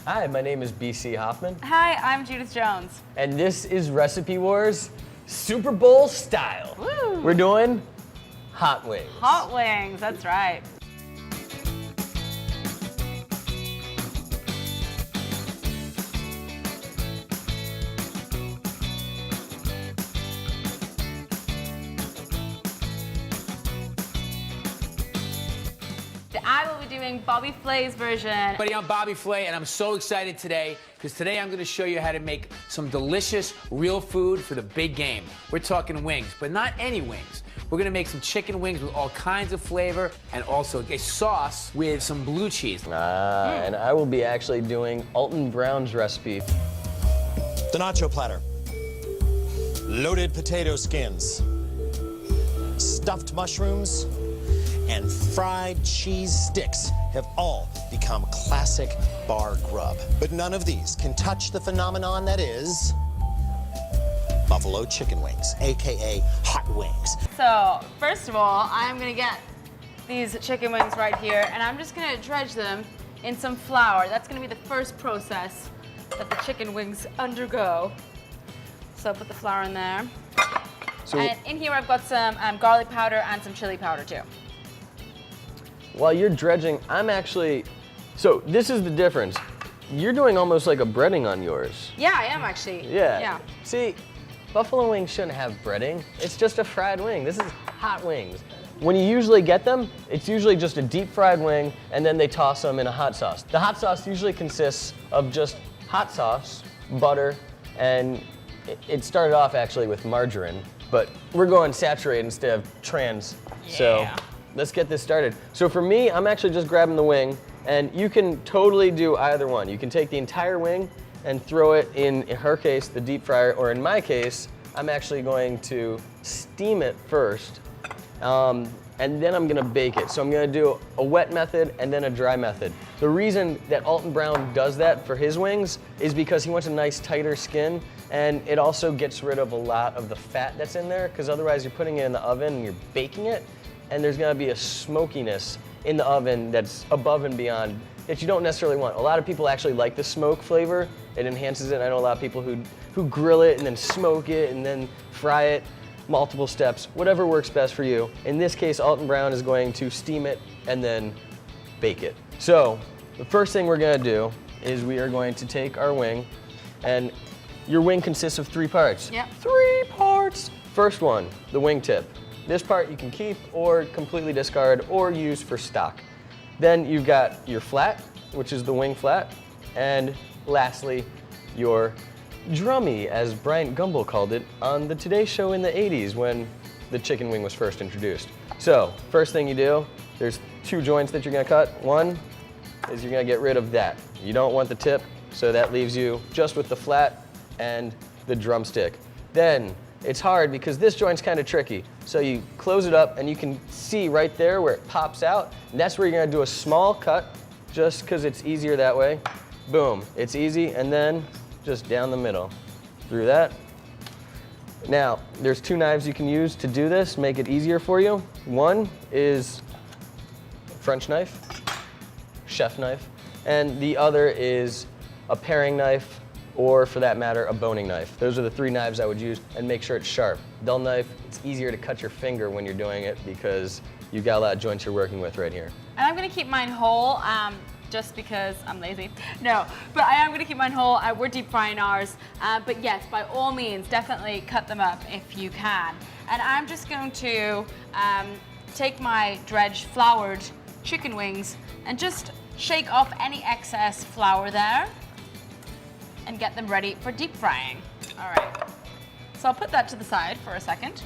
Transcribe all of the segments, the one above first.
Hi, my name is BC Hoffman. Hi, I'm Judith Jones. And this is Recipe Wars Super Bowl style. Woo. We're doing hot wings. Hot wings, that's right. I will be doing Bobby Flay's version. Everybody, I'm Bobby Flay, and I'm so excited today because today I'm going to show you how to make some delicious, real food for the big game. We're talking wings, but not any wings. We're going to make some chicken wings with all kinds of flavor and also a sauce with some blue cheese. And I will be actually doing Alton Brown's recipe. The nacho platter, loaded potato skins, stuffed mushrooms, and fried cheese sticks have all become classic bar grub. But none of these can touch the phenomenon that is buffalo chicken wings, AKA hot wings. So, first of all, I'm gonna get these chicken wings right here, and I'm just gonna dredge them in some flour. That's gonna be the first process that the chicken wings undergo. So put the flour in there. So, And in here I've got some garlic powder and some chili powder too. while you're dredging, I'm actually, so this is the difference. You're doing almost like a breading on yours. Yeah, I am actually. Yeah. See, buffalo wings shouldn't have breading. It's just a fried wing. This is hot wings. When you usually get them, it's usually just a deep fried wing and then they toss them in a hot sauce. The hot sauce usually consists of just hot sauce, butter, and it started off actually with margarine, but we're going saturated instead of trans. Yeah. So let's get this started. So for me, I'm actually just grabbing the wing, and you can totally do either one. You can take the entire wing and throw it in her case, the deep fryer, or in my case, I'm actually going to steam it first, and then I'm gonna bake it. So I'm gonna do a wet method and then a dry method. The reason that Alton Brown does that for his wings is because he wants a nice tighter skin, and it also gets rid of a lot of the fat that's in there, because otherwise you're putting it in the oven and you're baking it, and there's gonna be a smokiness in the oven that's above and beyond that you don't necessarily want. A lot of people actually like the smoke flavor. It enhances it. I know a lot of people who grill it and then smoke it and then fry it. Multiple steps, whatever works best for you. In this case, Alton Brown is going to steam it and then bake it. So the first thing we're gonna do is we are going to take our wing, and your wing consists of 3 parts. Yep. 3 parts. First one, the wing tip. This part you can keep or completely discard or use for stock. Then you've got your flat, which is the wing flat, and lastly, your drummy, as Bryant Gumbel called it on the Today Show in the 80s when the chicken wing was first introduced. So, first thing you do, there's 2 joints that you're gonna cut. One is you're gonna get rid of that. You don't want the tip, so that leaves you just with the flat and the drumstick. Then, it's hard because this joint's kind of tricky. So you close it up and you can see right there where it pops out. And that's where you're gonna do a small cut just because it's easier that way. Boom, it's easy, and then just down the middle through that. Now, there's 2 knives you can use to do this, make it easier for you. One is French knife, chef knife, and the other is a paring knife, or for that matter, a boning knife. Those are the 3 knives I would use, and make sure it's sharp. Dull knife, it's easier to cut your finger when you're doing it because you've got a lot of joints you're working with right here. And I'm gonna keep mine whole, just because I'm lazy. No, but I am gonna keep mine whole. We're deep frying ours. But yes, by all means, definitely cut them up if you can. And I'm just going to take my dredged floured chicken wings and just shake off any excess flour there and get them ready for deep frying. All right, so I'll put that to the side for a second.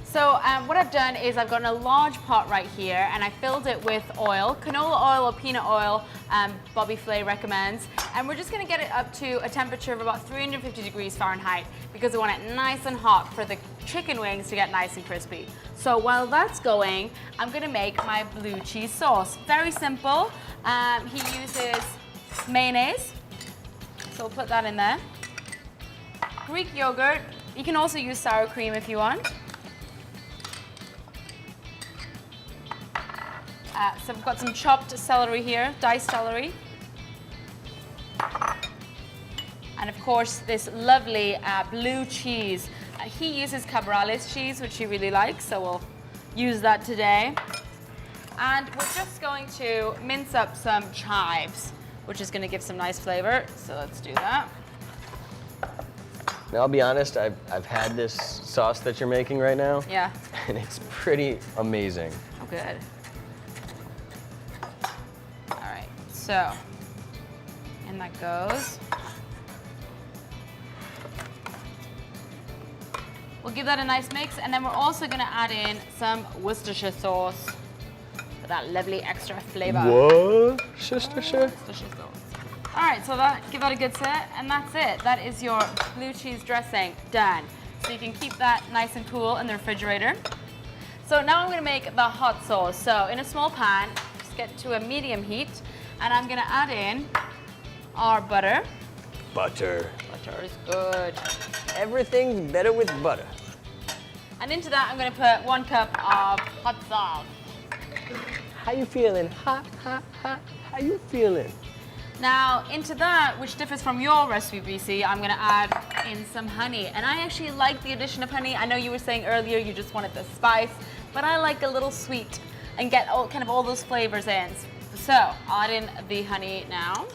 So what I've done is I've got a large pot right here, and I filled it with oil, canola oil or peanut oil, Bobby Flay recommends. And we're just gonna get it up to a temperature of about 350 degrees Fahrenheit because we want it nice and hot for the chicken wings to get nice and crispy. So while that's going, I'm gonna make my blue cheese sauce. Very simple. He uses mayonnaise, so we'll put that in there. Greek yogurt. You can also use sour cream if you want. So we've got some chopped celery here, diced celery. And of course, this lovely blue cheese. He uses Cabrales cheese, which he really likes, so we'll use that today. And we're just going to mince up some chives, which is going to give some nice flavor. So let's do that. Now, I'll be honest, I've had this sauce that you're making right now. Yeah. And it's pretty amazing. Oh, good. All right, so in that goes. We'll give that a nice mix, and then we're also going to add in some Worcestershire sauce for that lovely extra flavor. What? Worcestershire? Worcestershire sauce. All right, so give that a good set, and that's it. That is your blue cheese dressing done. So you can keep that nice and cool in the refrigerator. So now I'm going to make the hot sauce. So in a small pan, just get to a medium heat, and I'm going to add in our butter. Butter. Butter is good. Everything's better with butter. And into that, I'm going to put 1 cup of hot sauce. How you feeling? Hot, hot, hot. How you feeling? Now, into that, which differs from your recipe, BC, I'm going to add in some honey. And I actually like the addition of honey. I know you were saying earlier you just wanted the spice, but I like a little sweet and get all those flavors in. So, I'll add in the honey now.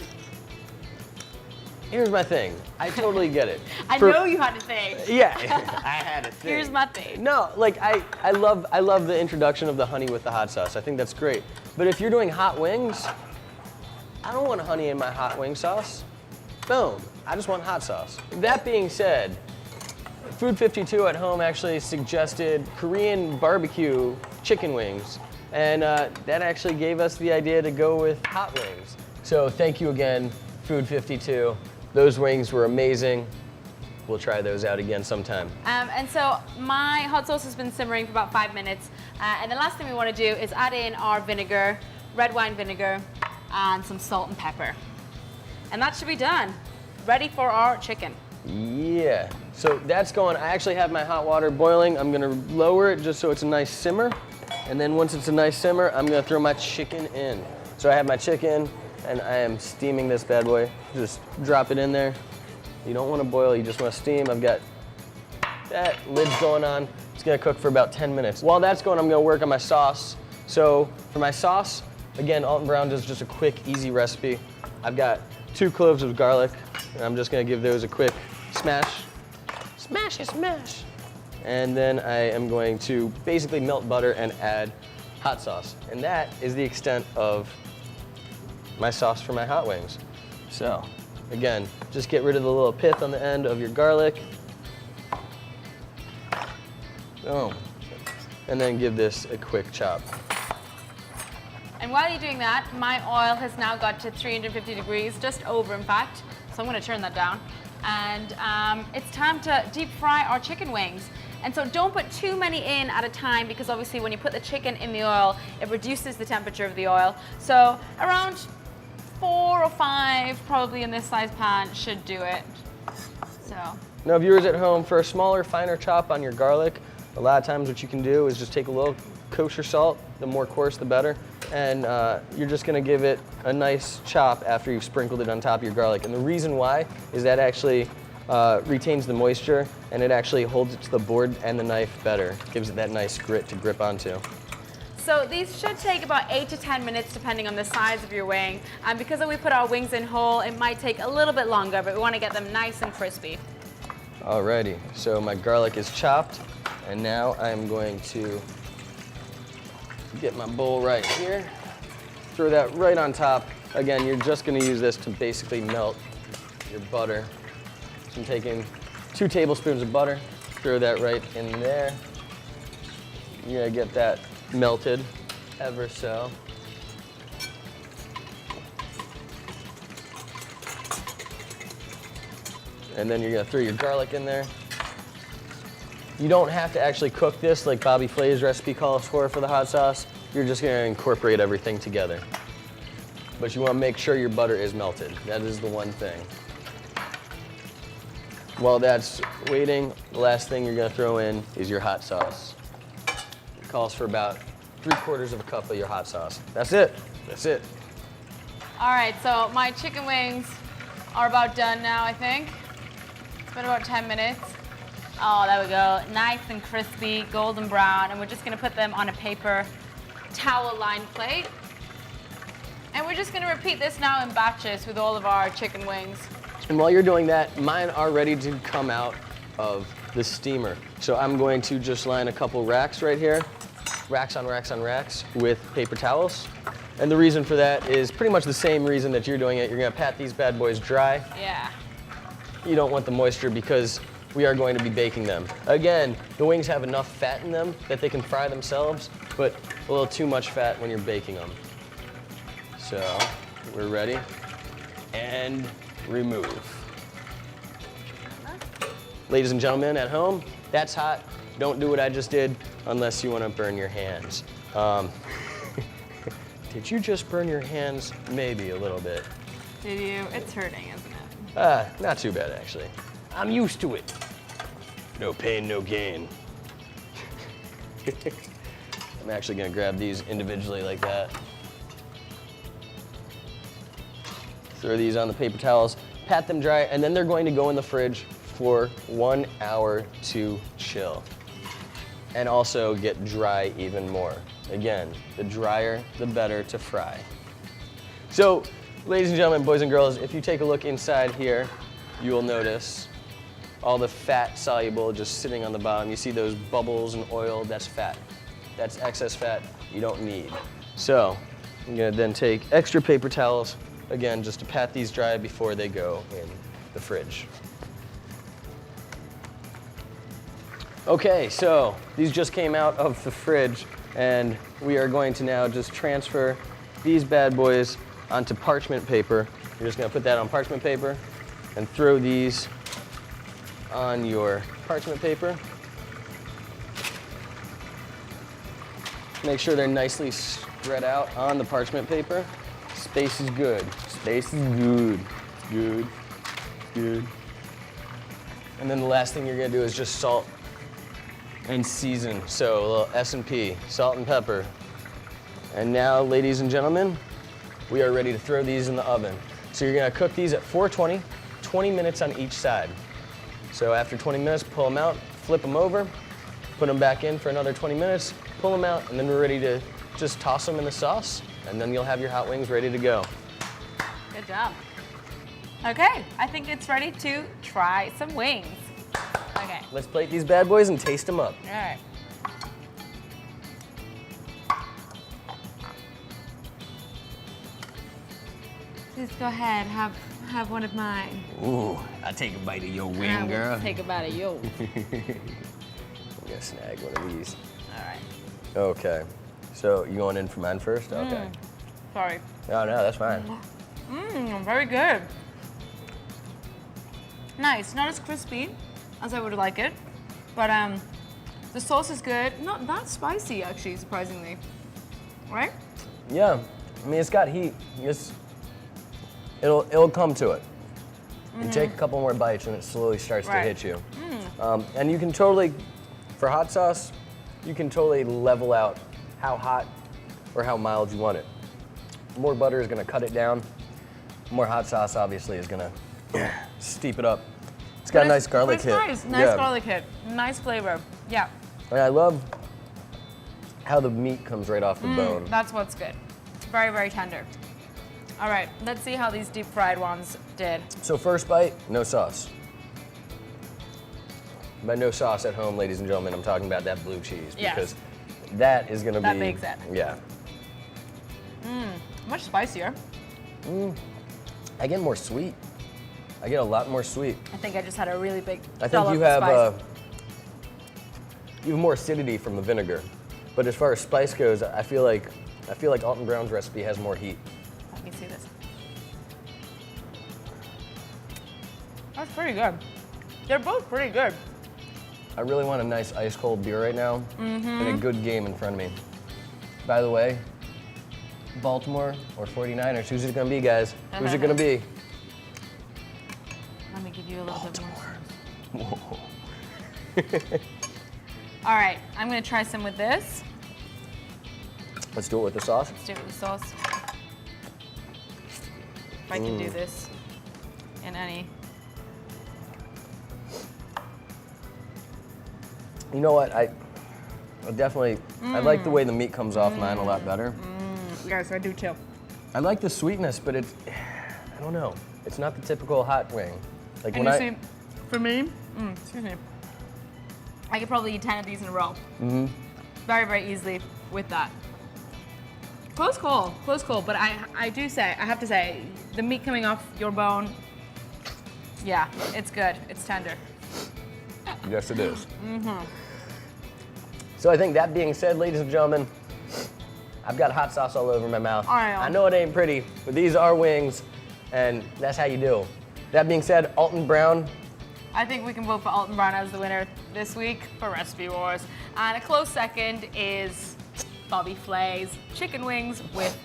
Here's my thing. I totally get it. I know you had a thing. Yeah, I had a thing. Here's my thing. No, like I love the introduction of the honey with the hot sauce. I think that's great. But if you're doing hot wings, I don't want honey in my hot wing sauce. Boom. I just want hot sauce. That being said, Food 52 at home actually suggested Korean barbecue chicken wings. And that actually gave us the idea to go with hot wings. So thank you again, Food 52. Those wings were amazing. We'll try those out again sometime. And so my hot sauce has been simmering for about 5 minutes. And the last thing we want to do is add in our vinegar, red wine vinegar, and some salt and pepper. And that should be done. Ready for our chicken. Yeah, so that's going. I actually have my hot water boiling. I'm gonna lower it just so it's a nice simmer. And then once it's a nice simmer, I'm gonna throw my chicken in. So I have my chicken and I am steaming this bad boy. Just drop it in there. You don't wanna boil, you just wanna steam. I've got that lid's going on. It's gonna cook for about 10 minutes. While that's going, I'm gonna work on my sauce. So for my sauce, again, Alton Brown does just a quick, easy recipe. I've got 2 cloves of garlic, and I'm just gonna give those a quick smash. Smash it, smash. And then I am going to basically melt butter and add hot sauce. And that is the extent of my sauce for my hot wings. So, again, just get rid of the little pith on the end of your garlic. Boom. And then give this a quick chop. And while you're doing that, my oil has now got to 350 degrees, just over in fact. So I'm gonna turn that down. And it's time to deep fry our chicken wings. And so don't put too many in at a time because obviously when you put the chicken in the oil, it reduces the temperature of the oil. So around 4 or 5, probably in this size pan, should do it. So. Now viewers at home, for a smaller, finer chop on your garlic, a lot of times what you can do is just take a little kosher salt, the more coarse the better, and you're just gonna give it a nice chop after you've sprinkled it on top of your garlic. And the reason why is that actually retains the moisture and it actually holds it to the board and the knife better. Gives it that nice grit to grip onto. So these should take about 8 to 10 minutes depending on the size of your wing. And because we put our wings in whole, it might take a little bit longer, but we wanna get them nice and crispy. Alrighty, so my garlic is chopped, and now I'm going to get my bowl right here. Throw that right on top. Again, you're just gonna use this to basically melt your butter. So I'm taking 2 tablespoons of butter, throw that right in there. You're gonna get that melted ever so. And then you're gonna throw your garlic in there. You don't have to actually cook this like Bobby Flay's recipe calls for the hot sauce. You're just gonna incorporate everything together. But you wanna make sure your butter is melted. That is the one thing. While that's waiting, the last thing you're gonna throw in is your hot sauce. It calls for about 3/4 of a cup of your hot sauce. That's it, that's it. All right, so my chicken wings are about done now, I think. It's been about 10 minutes. Oh, there we go. Nice and crispy, golden brown. And we're just gonna put them on a paper towel-lined plate. And we're just gonna repeat this now in batches with all of our chicken wings. And while you're doing that, mine are ready to come out of the steamer. So I'm going to just line a couple racks right here. Racks on racks on racks with paper towels. And the reason for that is pretty much the same reason that you're doing it. You're gonna pat these bad boys dry. Yeah. You don't want the moisture because we are going to be baking them. Again, the wings have enough fat in them that they can fry themselves, but a little too much fat when you're baking them. So, we're ready. And remove. Ladies and gentlemen at home, that's hot. Don't do what I just did unless you want to burn your hands. Did you just burn your hands? Maybe a little bit. Did you? It's hurting, isn't it? Not too bad actually. I'm used to it. No pain, no gain. I'm actually gonna grab these individually like that. Throw these on the paper towels, pat them dry, and then they're going to go in the fridge for 1 hour to chill. And also get dry even more. Again, the drier, the better to fry. So, ladies and gentlemen, boys and girls, if you take a look inside here, you will notice all the fat soluble just sitting on the bottom. You see those bubbles and oil, that's fat. That's excess fat you don't need. So, I'm gonna then take extra paper towels, again, just to pat these dry before they go in the fridge. Okay, so these just came out of the fridge and we are going to now just transfer these bad boys onto parchment paper. You're just gonna put that on parchment paper and throw these on your parchment paper. Make sure they're nicely spread out on the parchment paper. Space is good. Space is good. Good. Good. And then the last thing you're gonna do is just salt and season. So a little S&P, salt and pepper. And now, ladies and gentlemen, we are ready to throw these in the oven. So you're gonna cook these at 420, 20 minutes on each side. So after 20 minutes, pull them out, flip them over, put them back in for another 20 minutes, pull them out, and then we're ready to just toss them in the sauce, and then you'll have your hot wings ready to go. Good job. Okay, I think it's ready to try some wings. Okay. Let's plate these bad boys and taste them up. All right. Please go ahead, have one of mine. Ooh, I'll take a bite of your wing, I will girl. take a bite of yours. I'm gonna snag one of these. All right. Okay, so you going in for mine first? Okay. Sorry. No, that's fine. Very good. Nice, not as crispy as I would like it, but the sauce is good. Not that spicy, actually, surprisingly. Right? Yeah, I mean, it's got heat. It'll come to it. You take a couple more bites and it slowly starts to hit you. And you can totally, for hot sauce, you can totally level out how hot or how mild you want it. More butter is gonna cut it down. More hot sauce, obviously, is gonna steep it up. It's got a nice garlic hit. Nice garlic hit. Nice flavor. Yeah. And I love how the meat comes right off the bone. That's what's good. Very, very tender. All right, let's see how these deep fried ones did. So first bite, no sauce. By no sauce at home, ladies and gentlemen, I'm talking about that blue cheese because that is gonna be. That makes it. Yeah. Much spicier. I get more sweet. I get a lot more sweet. I think I just had a really big I think dollop you of have spice. you have more acidity from the vinegar, but as far as spice goes, I feel like Alton Brown's recipe has more heat. Let me see this. That's pretty good. They're both pretty good. I really want a nice ice cold beer right now and a good game in front of me. By the way, Baltimore or 49ers, who's it gonna be, guys? Who's it gonna be? Let me give you a little Baltimore. bit more. All right, I'm gonna try some with this. Let's do it with the sauce. Let's do it with the sauce. If I can do this. in any. You know what? I definitely, I like the way the meat comes off mine a lot better. Yes, I do too. I like the sweetness, but it's, I don't know. It's not the typical hot wing. Like And when you see, for me, excuse me, I could probably eat 10 of these in a row. Very, very easily with that. Close call, but I have to say, the meat coming off your bone, yeah, it's good, it's tender. Yes, it is. So I think that being said, ladies and gentlemen, I've got hot sauce all over my mouth. I know it ain't pretty, but these are wings, and that's how you do. That being said, Alton Brown. I think we can vote for Alton Brown as the winner this week for Recipe Wars. And a close second is Bobby Flay's chicken wings with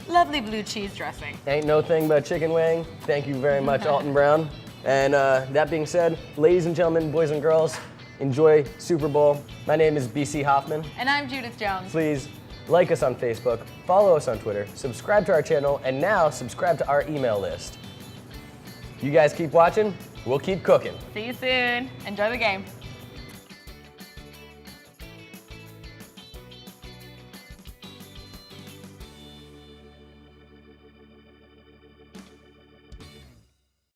lovely blue cheese dressing. Ain't no thing but chicken wing. Thank you very much, Alton Brown. And that being said, ladies and gentlemen, boys and girls, enjoy Super Bowl. My name is BC Hoffman. And I'm Judith Jones. Please like us on Facebook, follow us on Twitter, subscribe to our channel, and now subscribe to our email list. You guys keep watching, we'll keep cooking. See you soon. Enjoy the game.